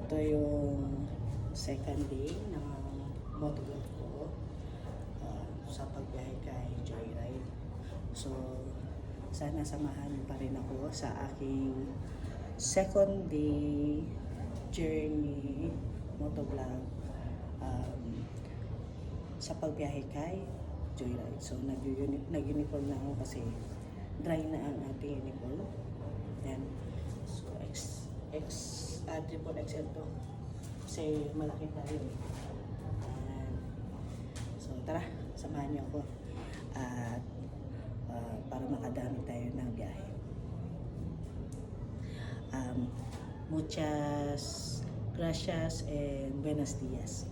Ito yung second day ng motovlog ko sa pagbiyahe kay Joyride. So, sana samahan pa rin ako sa aking second day journey motovlog sa pagbiyahe kay Joyride. So, nag-uniform na ako kasi dry na ang ating uniform. Yan. So, triple XL to. Kasi malaki tayo. So, tara, samahan niyo ako. At para makadami tayo ng biyahe. Muchas gracias and buenos dias.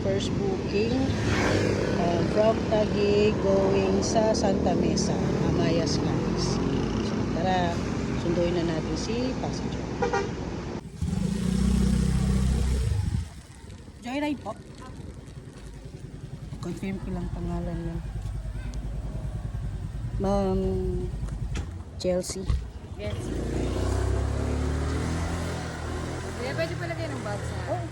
First booking from Taguig going sa Santa Mesa, Amaya Skies. So, tara, sunduin na natin si passenger. Joyride po. Confirm ko lang pangalan niya. Ma'am Chelsea. Yes. Kaya pwede pala kayo ng bag sa... Oh.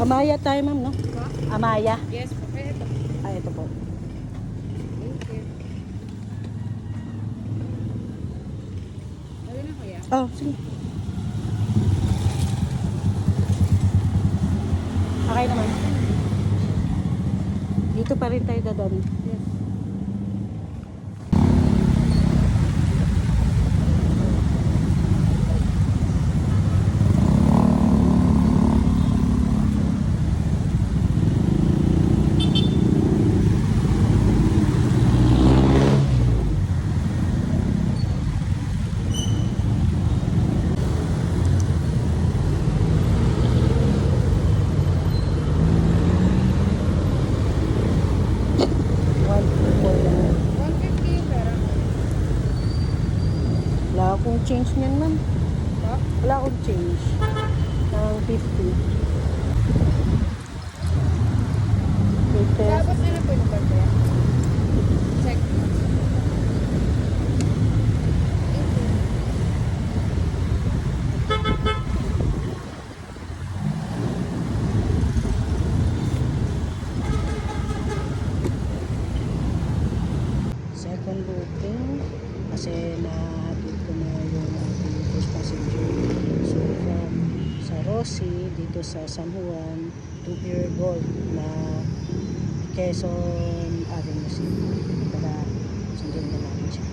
Amaya tayo, ma'am, no? Amaya. Yes, okay. Ito. Ay, ito po. Thank you. Dali na, kuya. Oh, sige. Okay naman. Dito pa rin tayo dadaan. Yes. Wala akong change niyan, ma'am. Ha? Wala akong change. Ng 50. Tapos ano po yung bag kaya? Check. Second booking kasi nahatid ko na yung ating first passenger. So from sa Rosie dito sa San Juan to Pure Gold na Quezon Avenue City para sundin na natin siya.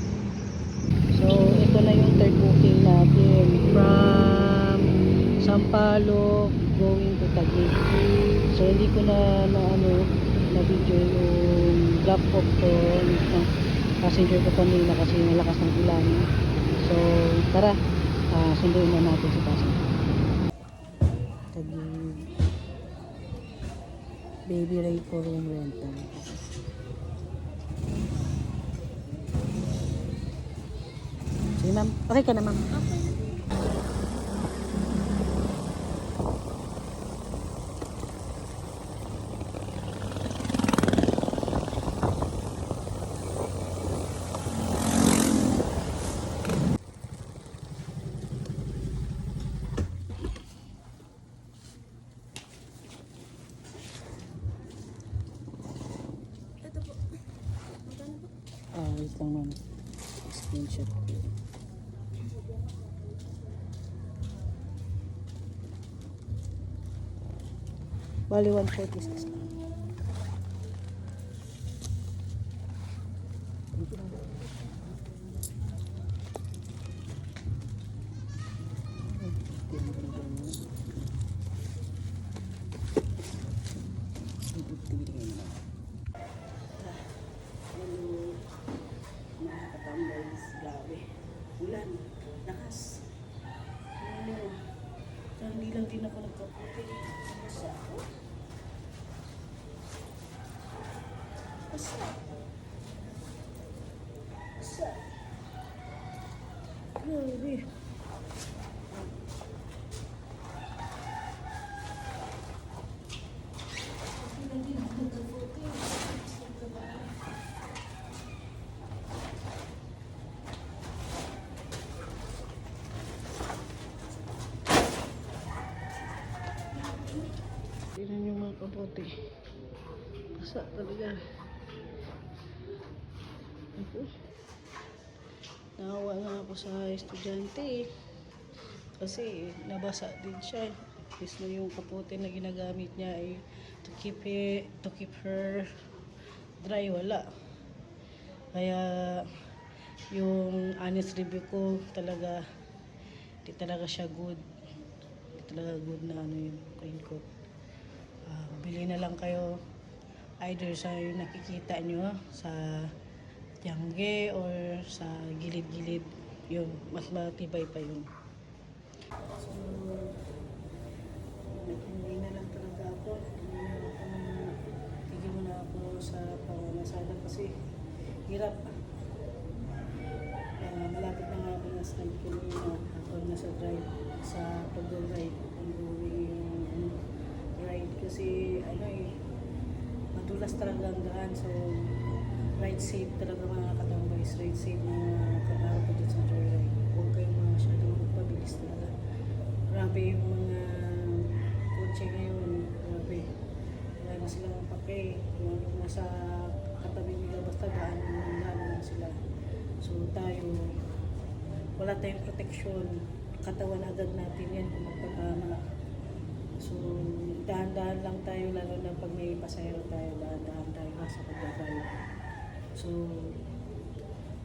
So ito na yung third booking natin from Sampaloc going to Taguig. So hindi ko na video yung drop off ko ng passenger ko kanina kasi malakas ng ulan. So tara, sunduin na natin si passenger. Taguig baby Ray for room rental. Sige ma'am, okay ka na ma'am? Okay. Wait lang ma'am. Screenshot ko. Bali 146 lang. Hello, mga katambays, grabe. Ulan, lakas. Ano, so, hindi lang din ako nagkaputi. Basta ako. Basta. Basta. Grabe. Hindi lang din ako nagkaputi. Tignan yung mga kapote. Basa talaga. Ako. Nahawa nga ako sa estudyante kasi nabasa din siya. Is na yung kapote na ginagamit niya ay to keep her dry, wala. Kaya yung honest review ko talaga di talaga siya good. Di talaga good na ano yung raincoat. Bili na lang kayo either sa yung nakikita nyo sa Tiangge or sa gilid-gilid, yun mas matibay pa yun. So hindi na lang talaga ako, tigil mo na ako sa pamamasada kasi hirap. Malapit na nga ako na start ko na ako na sa drive, sa pag-ride, yung ride kasi ano madulas talaga ang daan, so ride safe talaga mga katambays, ride safe na katao ko dito sa joyride. Huwag kayong masyadong magpabilis talaga. Grabe yung mga kotse ngayon, grabe. Wala na silang pake, kung ano nasa katabi nila, basta daan lang sila. So tayo, wala tayong proteksyon, katawan agad natin yan kung magpatama. So dahan-dahan lang tayo, lalo na pag may pasahero tayo, dahan-dahan tayo sa pagdadrive. So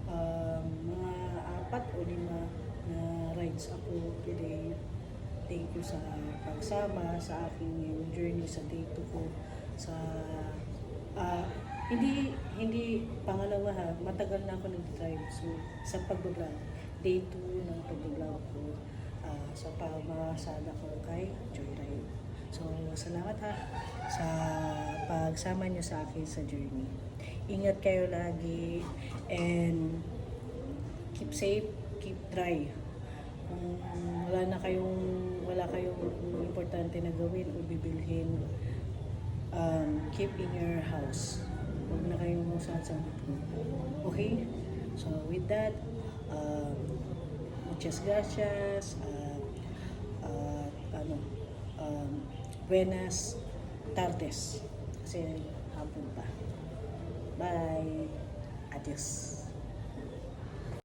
mga 4 o 5 na rides ako today. Thank you sa pagsama sa aking journey sa day 2 ko sa hindi pangalawa ha, matagal na ako nag-drive. So sa pag-vlog, day 2 ng pag-vlog ko sa pamamasada ko kay Joyride. So salamat ha sa pagsama niyo sa akin sa journey. Ingat kayo lagi and keep safe, keep dry. Kung wala kayong importante na gawin o bibilhin, keep in your house. Huwag na kayong saan. Okay? So with that, muchas gracias. Buenas tardes. Kasi hapon pa. Bye. Adios.